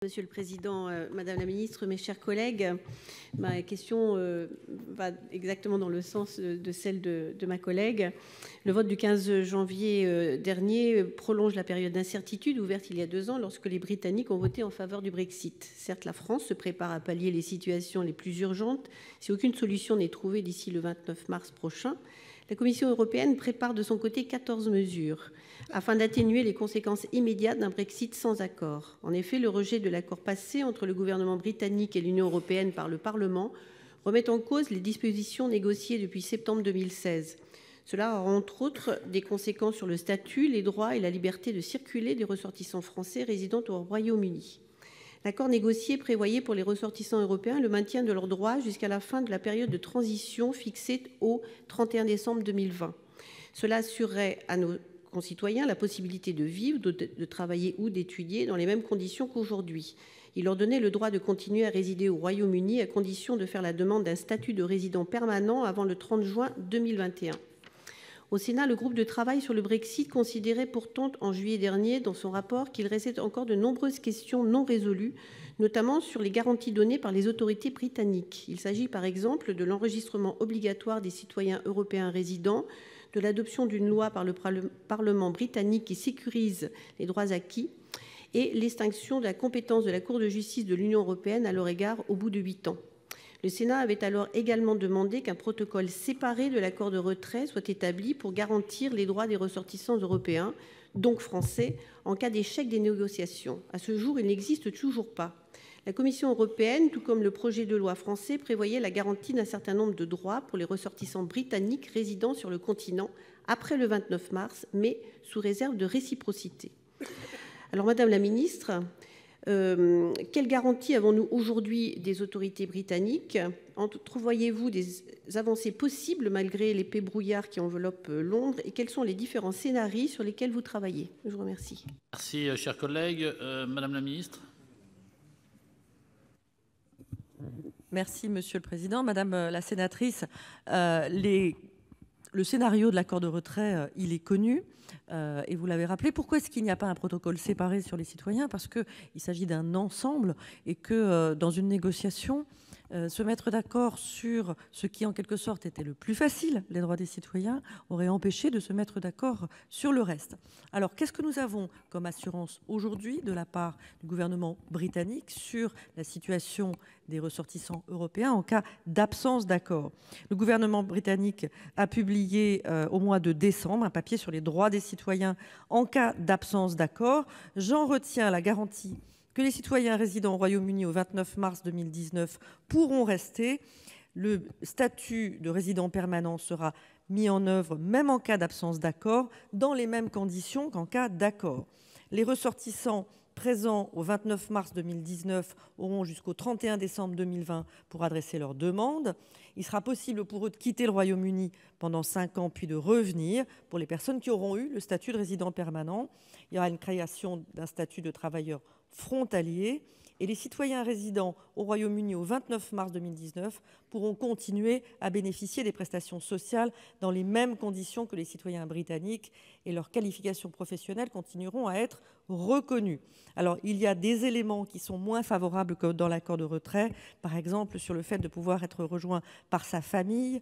Monsieur le Président, Madame la Ministre, mes chers collègues, ma question va exactement dans le sens de celle de ma collègue. Le vote du 15 janvier dernier prolonge la période d'incertitude ouverte il y a 2 ans lorsque les Britanniques ont voté en faveur du Brexit. Certes, la France se prépare à pallier les situations les plus urgentes si aucune solution n'est trouvée d'ici le 29 mars prochain. La Commission européenne prépare de son côté 14 mesures afin d'atténuer les conséquences immédiates d'un Brexit sans accord. En effet, le rejet de l'accord passé entre le gouvernement britannique et l'Union européenne par le Parlement remet en cause les dispositions négociées depuis septembre 2016. Cela aura entre autres des conséquences sur le statut, les droits et la liberté de circuler des ressortissants français résidant au Royaume-Uni. L'accord négocié prévoyait pour les ressortissants européens le maintien de leurs droits jusqu'à la fin de la période de transition fixée au 31 décembre 2020. Cela assurerait à nos concitoyens la possibilité de vivre, de travailler ou d'étudier dans les mêmes conditions qu'aujourd'hui. Il leur donnait le droit de continuer à résider au Royaume-Uni à condition de faire la demande d'un statut de résident permanent avant le 30 juin 2021. Au Sénat, le groupe de travail sur le Brexit considérait pourtant en juillet dernier dans son rapport qu'il restait encore de nombreuses questions non résolues, notamment sur les garanties données par les autorités britanniques. Il s'agit par exemple de l'enregistrement obligatoire des citoyens européens résidents, de l'adoption d'une loi par le Parlement britannique qui sécurise les droits acquis et l'extinction de la compétence de la Cour de justice de l'Union européenne à leur égard au bout de 8 ans. Le Sénat avait alors également demandé qu'un protocole séparé de l'accord de retrait soit établi pour garantir les droits des ressortissants européens, donc français, en cas d'échec des négociations. À ce jour, il n'existe toujours pas. La Commission européenne, tout comme le projet de loi français, prévoyait la garantie d'un certain nombre de droits pour les ressortissants britanniques résidant sur le continent après le 29 mars, mais sous réserve de réciprocité. Alors, Madame la Ministre, quelles garanties avons-nous aujourd'hui des autorités britanniques? Entrevoyez-vous des avancées possibles malgré l'épais brouillard qui enveloppe Londres? Et quels sont les différents scénarios sur lesquels vous travaillez? Je vous remercie. Merci, chers collègues. Madame la Ministre. Merci, Monsieur le Président. Madame la sénatrice, le scénario de l'accord de retrait, il est connu. Et vous l'avez rappelé, pourquoi est-ce qu'il n'y a pas un protocole séparé sur les citoyens? Parce qu'il s'agit d'un ensemble et que dans une négociation, se mettre d'accord sur ce qui en quelque sorte était le plus facile, les droits des citoyens, aurait empêché de se mettre d'accord sur le reste. Alors qu'est-ce que nous avons comme assurance aujourd'hui de la part du gouvernement britannique sur la situation des ressortissants européens en cas d'absence d'accord? Le gouvernement britannique a publié au mois de décembre un papier sur les droits des citoyens en cas d'absence d'accord. J'en retiens la garantie que les citoyens résidant au Royaume-Uni au 29 mars 2019 pourront rester. Le statut de résident permanent sera mis en œuvre même en cas d'absence d'accord, dans les mêmes conditions qu'en cas d'accord. Les ressortissants présents au 29 mars 2019 auront jusqu'au 31 décembre 2020 pour adresser leur demande. Il sera possible pour eux de quitter le Royaume-Uni pendant 5 ans, puis de revenir pour les personnes qui auront eu le statut de résident permanent. Il y aura une création d'un statut de travailleur frontalier et les citoyens résidents au Royaume-Uni au 29 mars 2019 pourront continuer à bénéficier des prestations sociales dans les mêmes conditions que les citoyens britanniques et leurs qualifications professionnelles continueront à être reconnues. Alors, il y a des éléments qui sont moins favorables que dans l'accord de retrait, par exemple sur le fait de pouvoir être rejoint par sa famille.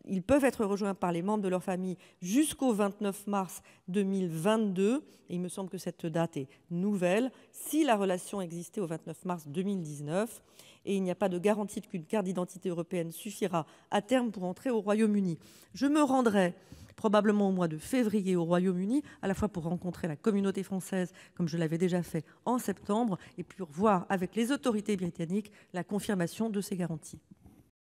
Ils peuvent être rejoints par les membres de leur famille jusqu'au 29 mars 2022. Et il me semble que cette date est nouvelle si la relation existait au 29 mars 2019. Et il n'y a pas de garantie qu'une carte d'identité européenne suffira à terme pour entrer au Royaume-Uni. Je me rendrai probablement au mois de février au Royaume-Uni, à la fois pour rencontrer la communauté française, comme je l'avais déjà fait en septembre, et pour voir avec les autorités britanniques la confirmation de ces garanties.